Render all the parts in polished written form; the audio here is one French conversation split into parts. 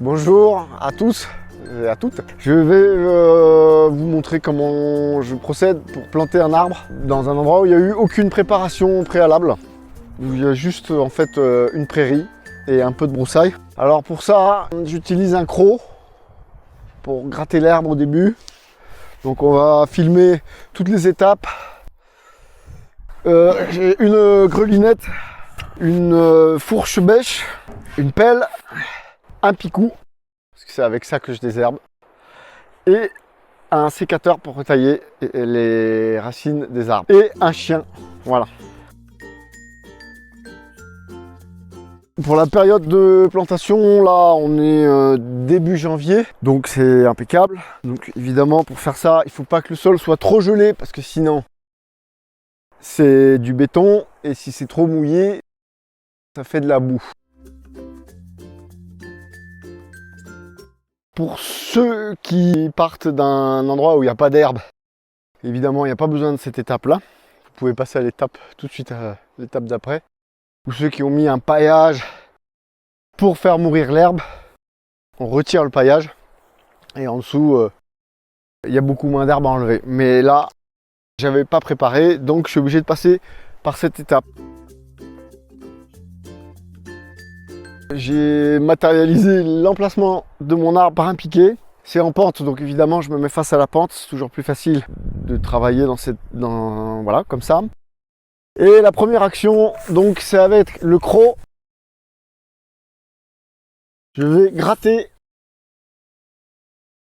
Bonjour à tous et à toutes. Je vais vous montrer comment je procède pour planter un arbre dans un endroit où il n'y a eu aucune préparation préalable, où il y a juste en fait une prairie et un peu de broussailles. Alors pour ça, j'utilise un croc pour gratter l'herbe au début. Donc on va filmer toutes les étapes. J'ai une grelinette, une fourche bêche, une pelle, un picou, parce que c'est avec ça que je désherbe, et un sécateur pour retailler les racines des arbres, et un chien, voilà. Pour la période de plantation, là on est début janvier, donc c'est impeccable. Donc évidemment pour faire ça, il ne faut pas que le sol soit trop gelé, parce que sinon c'est du béton, et si c'est trop mouillé, ça fait de la boue. Pour ceux qui partent d'un endroit où il n'y a pas d'herbe, évidemment il n'y a pas besoin de cette étape-là. Vous pouvez passer à l'étape tout de suite à l'étape d'après. Ou ceux qui ont mis un paillage pour faire mourir l'herbe, on retire le paillage et en dessous il y a beaucoup moins d'herbe à enlever. Mais là, j'avais pas préparé, donc je suis obligé de passer par cette étape. J'ai matérialisé l'emplacement de mon arbre par un piquet. C'est en pente, donc évidemment je me mets face à la pente. C'est toujours plus facile de travailler voilà, comme ça. Et la première action, donc, c'est avec le croc. Je vais gratter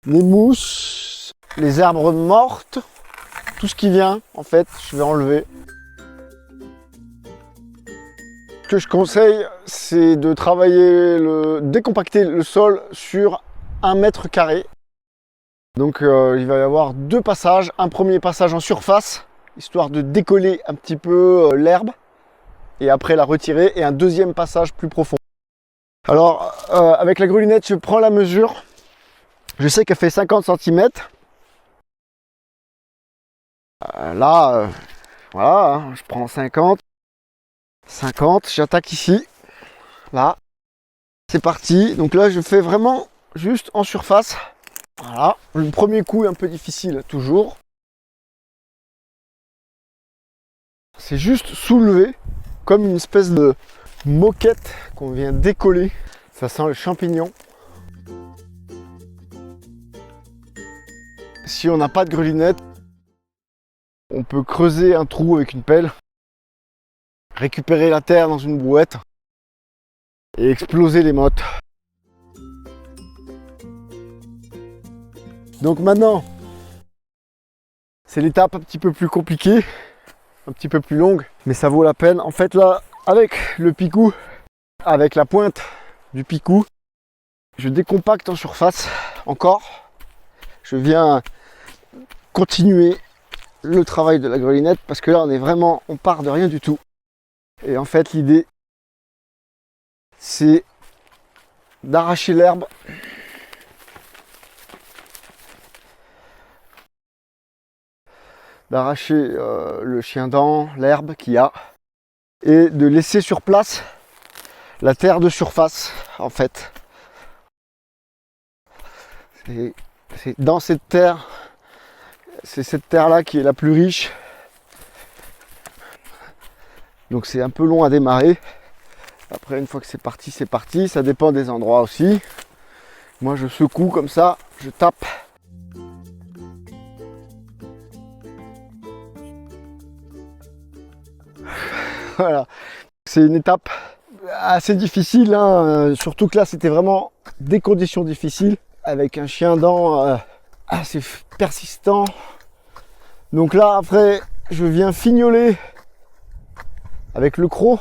les mousses, les herbes mortes, tout ce qui vient, en fait, je vais enlever. Ce que je conseille, c'est de travailler, décompacter le sol sur 1 mètre carré. Donc il va y avoir 2 passages. Un premier passage en surface, histoire de décoller un petit peu l'herbe, et après la retirer, et un deuxième passage plus profond. Alors avec la grelinette, je prends la mesure. Je sais qu'elle fait 50 cm. Là, voilà, hein, je prends 50, j'attaque ici, là, c'est parti. Donc là, je fais vraiment juste en surface. Voilà, le premier coup est un peu difficile, toujours. C'est juste soulever, comme une espèce de moquette qu'on vient décoller. Ça sent le champignon. Si on n'a pas de grelinette, on peut creuser un trou avec une pelle, récupérer la terre dans une brouette et exploser les mottes. Donc maintenant, c'est l'étape un petit peu plus compliquée, un petit peu plus longue, mais ça vaut la peine. En fait là, avec le picou, avec la pointe du picou, je décompacte en surface encore. Je viens continuer le travail de la grelinette parce que là on part de rien du tout. Et en fait l'idée, c'est d'arracher l'herbe. D'arracher le chien-dent, l'herbe qu'il y a, et de laisser sur place la terre de surface, en fait. C'est dans cette terre, c'est cette terre-là qui est la plus riche. Donc c'est un peu long à démarrer. Après, une fois que c'est parti, ça dépend des endroits aussi. Moi, je secoue comme ça, je tape. Voilà, c'est une étape assez difficile, hein. Surtout que là c'était vraiment des conditions difficiles avec un chien-dent assez persistant. Donc là après je viens fignoler avec le croc.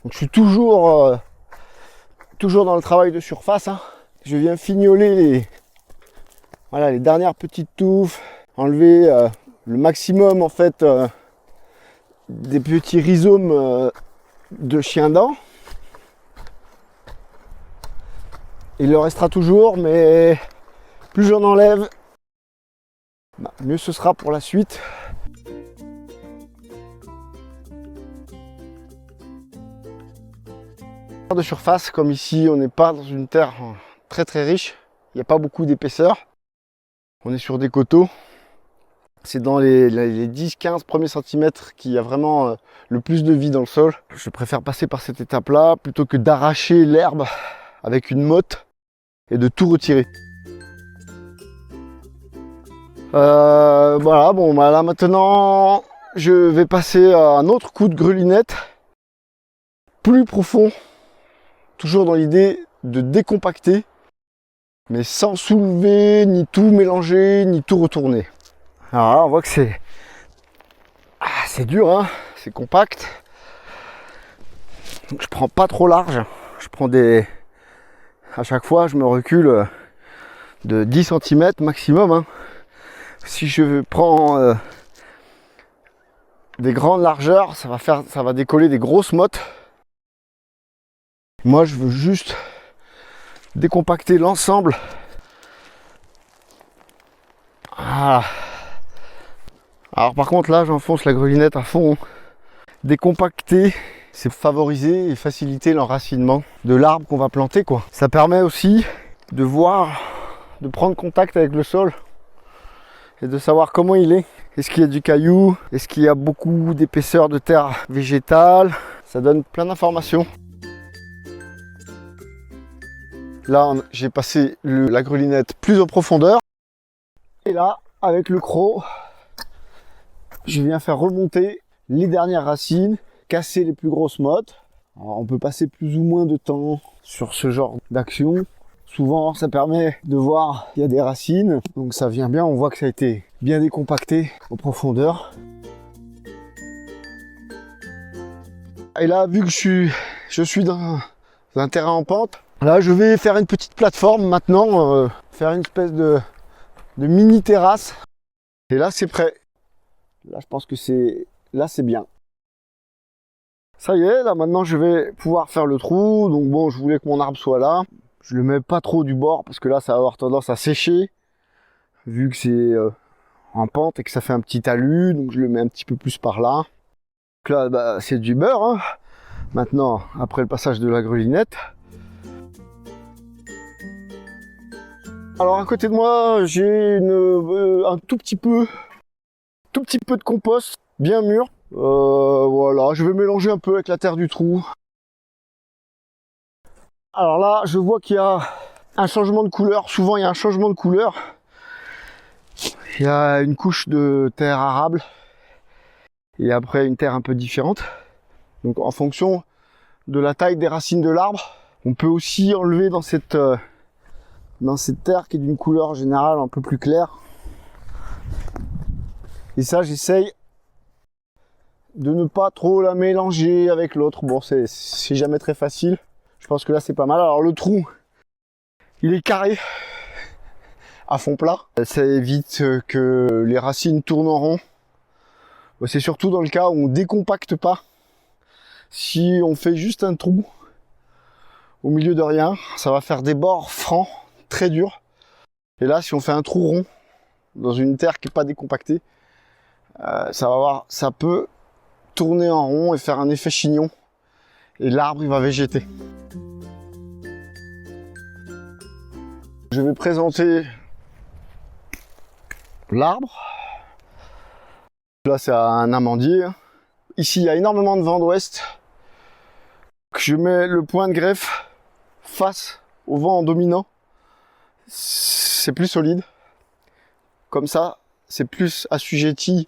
Donc je suis toujours dans le travail de surface, hein. Je viens fignoler les dernières petites touffes, enlever le maximum en fait des petits rhizomes de chien-dent. Il en restera toujours, mais plus j'en enlève, mieux ce sera pour la suite. terre de surface, comme ici on n'est pas dans une terre très très riche, il n'y a pas beaucoup d'épaisseur, on est sur des coteaux. C'est dans les 10-15 premiers centimètres qu'il y a vraiment le plus de vie dans le sol. Je préfère passer par cette étape-là plutôt que d'arracher l'herbe avec une motte et de tout retirer. Voilà, bon bah là maintenant je vais passer à un autre coup de grelinette plus profond, toujours dans l'idée de décompacter, mais sans soulever, ni tout mélanger, ni tout retourner. Alors là, on voit que c'est dur, hein, c'est compact. Donc je prends pas trop large. Je prends à chaque fois, je me recule de 10 cm maximum. Hein. Si je prends des grandes largeurs, ça va décoller des grosses mottes. Moi, je veux juste décompacter l'ensemble. Voilà. Alors par contre là j'enfonce la grelinette à fond. Décompacter, c'est favoriser et faciliter l'enracinement de l'arbre qu'on va planter quoi. Ça permet aussi de voir, de prendre contact avec le sol et de savoir comment il est. Est-ce qu'il y a du caillou? Est-ce qu'il y a beaucoup d'épaisseur de terre végétale? Ça donne plein d'informations. Là j'ai passé la grelinette plus en profondeur. Et là avec le croc, je viens faire remonter les dernières racines, casser les plus grosses mottes. Alors, on peut passer plus ou moins de temps sur ce genre d'action. Souvent, ça permet de voir qu'il y a des racines. Donc ça vient bien, on voit que ça a été bien décompacté en profondeur. Et là, vu que je suis dans un terrain en pente, là je vais faire une petite plateforme maintenant, faire une espèce de mini terrasse. Et là c'est prêt. Là, je pense que c'est bien. Ça y est, là maintenant je vais pouvoir faire le trou. Donc bon, je voulais que mon arbre soit là. Je le mets pas trop du bord parce que là ça va avoir tendance à sécher vu que c'est en pente et que ça fait un petit talus. Donc je le mets un petit peu plus par là. Donc là, bah, c'est du beurre. Hein. Maintenant, après le passage de la grelinette. Alors à côté de moi, j'ai un tout petit peu de compost bien mûr. Voilà, je vais mélanger un peu avec la terre du trou. Alors là, je vois qu'il y a un changement de couleur. Souvent, il y a un changement de couleur. Il y a une couche de terre arable et après une terre un peu différente. Donc en fonction de la taille des racines de l'arbre, on peut aussi enlever dans cette terre qui est d'une couleur générale un peu plus claire. Et ça, j'essaye de ne pas trop la mélanger avec l'autre. Bon, c'est jamais très facile. Je pense que là, c'est pas mal. Alors, le trou, il est carré à fond plat. Ça évite que les racines tournent en rond. C'est surtout dans le cas où on décompacte pas. Si on fait juste un trou au milieu de rien, ça va faire des bords francs, très durs. Et là, si on fait un trou rond dans une terre qui n'est pas décompactée, ça peut tourner en rond et faire un effet chignon. Et l'arbre, il va végéter. Je vais présenter l'arbre. Là, c'est un amandier. Ici, il y a énormément de vent d'ouest. Je mets le point de greffe face au vent dominant. C'est plus solide. Comme ça, c'est plus assujetti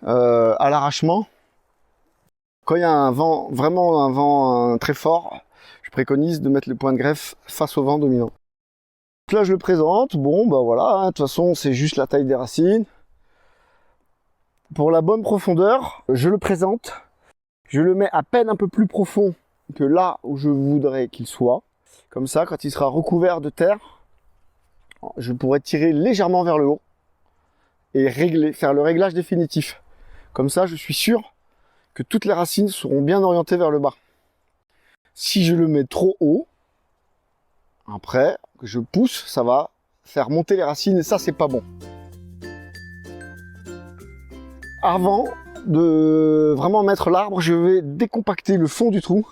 à l'arrachement. Quand il y a un vent, vraiment un vent très fort, je préconise de mettre le point de greffe face au vent dominant. Donc là, je le présente. Bon, bah voilà, hein, de toute façon, c'est juste la taille des racines. Pour la bonne profondeur, je le présente. Je le mets à peine un peu plus profond que là où je voudrais qu'il soit. Comme ça, quand il sera recouvert de terre, je pourrais tirer légèrement vers le haut et faire le réglage définitif. Comme ça, je suis sûr que toutes les racines seront bien orientées vers le bas. Si je le mets trop haut, après, que je pousse, ça va faire monter les racines et ça, c'est pas bon. Avant de vraiment mettre l'arbre, je vais décompacter le fond du trou.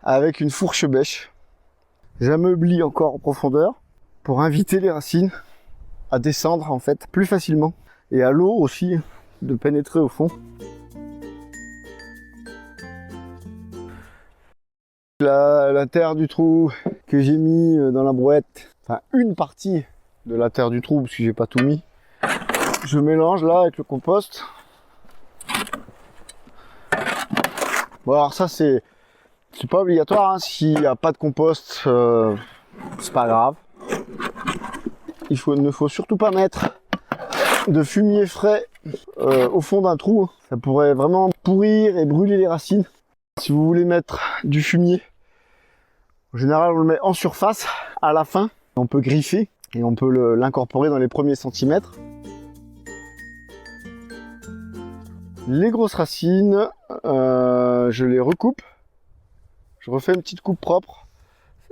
avec une fourche bêche. J'ameublie encore en profondeur pour inviter les racines à descendre en fait plus facilement et à l'eau aussi de pénétrer au fond. La terre du trou que j'ai mis dans la brouette, enfin une partie de la terre du trou parce que j'ai pas tout mis, je mélange là avec le compost. Bon alors ça c'est pas obligatoire, hein. S'il n'y a pas de compost, c'est pas grave. Ne faut surtout pas mettre de fumier frais au fond d'un trou. Ça pourrait vraiment pourrir et brûler les racines. Si vous voulez mettre du fumier, en général on le met en surface à la fin. On peut griffer et on peut l'incorporer dans les premiers centimètres. Les grosses racines, je les recoupe. Je refais une petite coupe propre.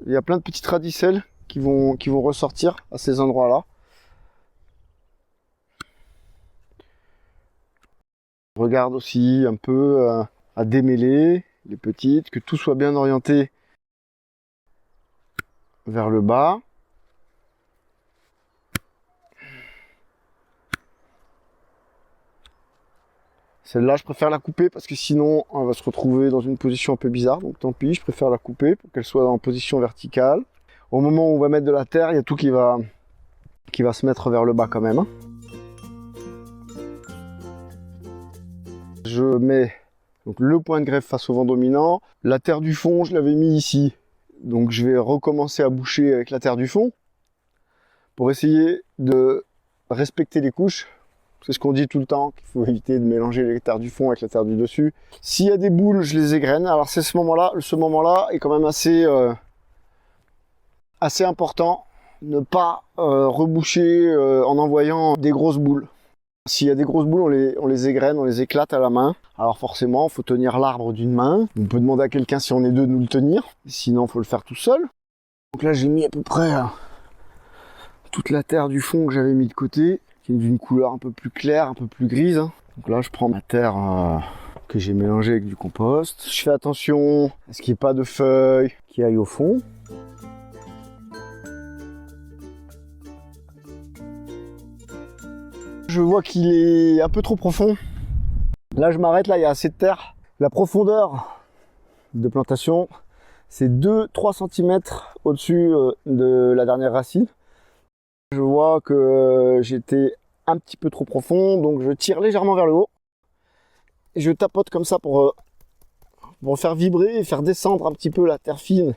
Il y a plein de petites radicelles qui vont ressortir à ces endroits-là. Je regarde aussi un peu à démêler les petites, que tout soit bien orienté vers le bas. Celle-là, je préfère la couper parce que sinon, on va se retrouver dans une position un peu bizarre. Donc tant pis, je préfère la couper pour qu'elle soit en position verticale. Au moment où on va mettre de la terre, il y a tout qui va se mettre vers le bas quand même. Je mets donc le point de greffe face au vent dominant. La terre du fond, je l'avais mis ici. Donc je vais recommencer à boucher avec la terre du fond pour essayer de respecter les couches. C'est ce qu'on dit tout le temps, qu'il faut éviter de mélanger les terres du fond avec la terre du dessus. S'il y a des boules, je les égrène. Alors c'est ce moment-là est quand même assez important. Ne pas reboucher en envoyant des grosses boules. S'il y a des grosses boules, on les égrène, on les éclate à la main. Alors forcément, il faut tenir l'arbre d'une main. On peut demander à quelqu'un si on est deux de nous le tenir. Sinon, il faut le faire tout seul. Donc là, j'ai mis à peu près toute la terre du fond que j'avais mis de côté, qui est d'une couleur un peu plus claire, un peu plus grise. Donc là, je prends ma terre que j'ai mélangée avec du compost. Je fais attention à ce qu'il n'y ait pas de feuilles qui aillent au fond. Je vois qu'il est un peu trop profond. Là, je m'arrête, là, il y a assez de terre. La profondeur de plantation, c'est 2-3 cm au-dessus de la dernière racine. Je vois que j'étais un petit peu trop profond, donc je tire légèrement vers le haut. Et je tapote comme ça pour faire vibrer et faire descendre un petit peu la terre fine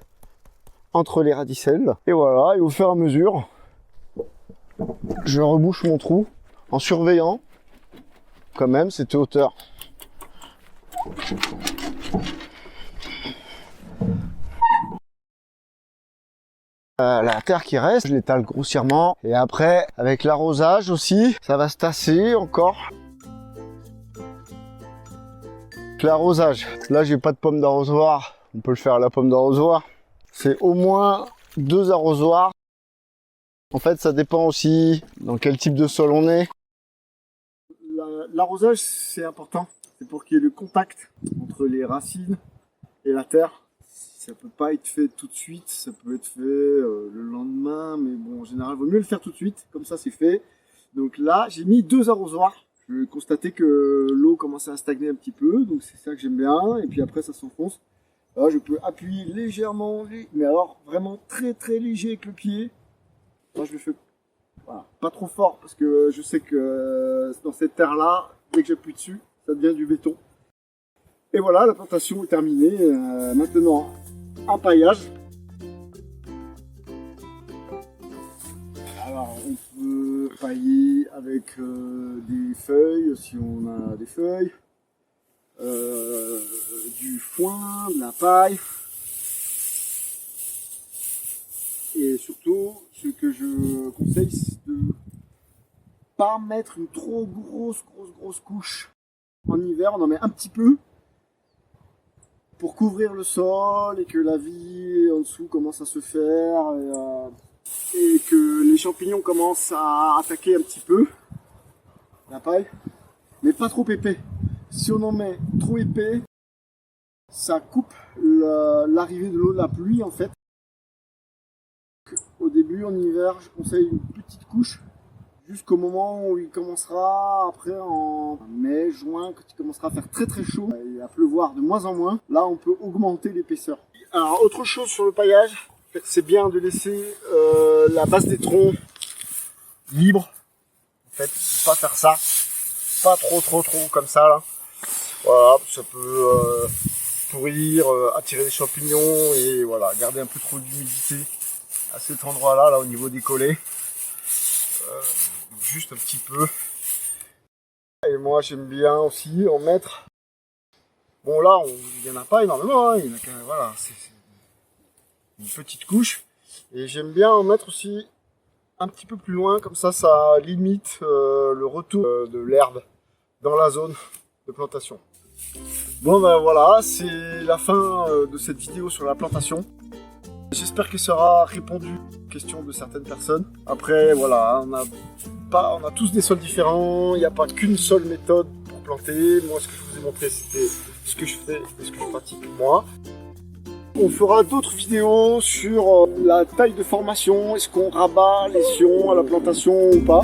entre les radicelles. Et voilà, et au fur et à mesure, je rebouche mon trou en surveillant quand même cette hauteur. La terre qui reste, je l'étale grossièrement et après avec l'arrosage aussi, ça va se tasser encore. L'arrosage, là j'ai pas de pomme d'arrosoir, on peut le faire à la pomme d'arrosoir. C'est au moins 2 arrosoirs. En fait, ça dépend aussi dans quel type de sol on est. L'arrosage, c'est important. C'est pour qu'il y ait le contact entre les racines et la terre. Ça peut pas être fait tout de suite, ça peut être fait le lendemain, mais bon, en général, il vaut mieux le faire tout de suite. Comme ça, c'est fait. Donc là, j'ai mis 2 arrosoirs. Je constatais que l'eau commençait à stagner un petit peu, donc c'est ça que j'aime bien. Et puis après, ça s'enfonce. Là, je peux appuyer légèrement, mais alors vraiment très très léger avec le pied. Moi, je le fais voilà, pas trop fort parce que je sais que dans cette terre-là, dès que j'appuie dessus, ça devient du béton. Et voilà, la plantation est terminée. Maintenant, un paillage. Alors, on peut pailler avec des feuilles, si on a des feuilles, du foin, de la paille. Et surtout, ce que je conseille, c'est de pas mettre une trop grosse couche. En hiver, on en met un petit peu pour couvrir le sol et que la vie en dessous commence à se faire et que les champignons commencent à attaquer un petit peu la paille, mais pas trop épais. Si on en met trop épais, Ça coupe l'arrivée de l'eau de la pluie en fait. Au début en hiver, je conseille une petite couche jusqu'au moment où il commencera, après en mai, juin, quand il commencera à faire très très chaud et à pleuvoir de moins en moins, là on peut augmenter l'épaisseur. Alors autre chose sur le paillage, c'est bien de laisser la base des troncs libre. En fait, pas faire ça, pas trop comme ça là. Voilà, ça peut pourrir, attirer des champignons et voilà, garder un peu trop d'humidité à cet endroit-là, là au niveau des collets. Juste un petit peu. Et moi j'aime bien aussi en mettre. Bon là, il n'y en a pas énormément, hein. Il y en a voilà, c'est une petite couche. Et j'aime bien en mettre aussi un petit peu plus loin, comme ça limite le retour de l'herbe dans la zone de plantation. Bon ben voilà, c'est la fin de cette vidéo sur la plantation. J'espère que ça aura répondu aux questions de certaines personnes. Après voilà, on a tous des sols différents, il n'y a pas qu'une seule méthode pour planter. Moi ce que je vous ai montré c'était ce que je fais et ce que je pratique moi. On fera d'autres vidéos sur la taille de formation, est-ce qu'on rabat les sions à la plantation ou pas.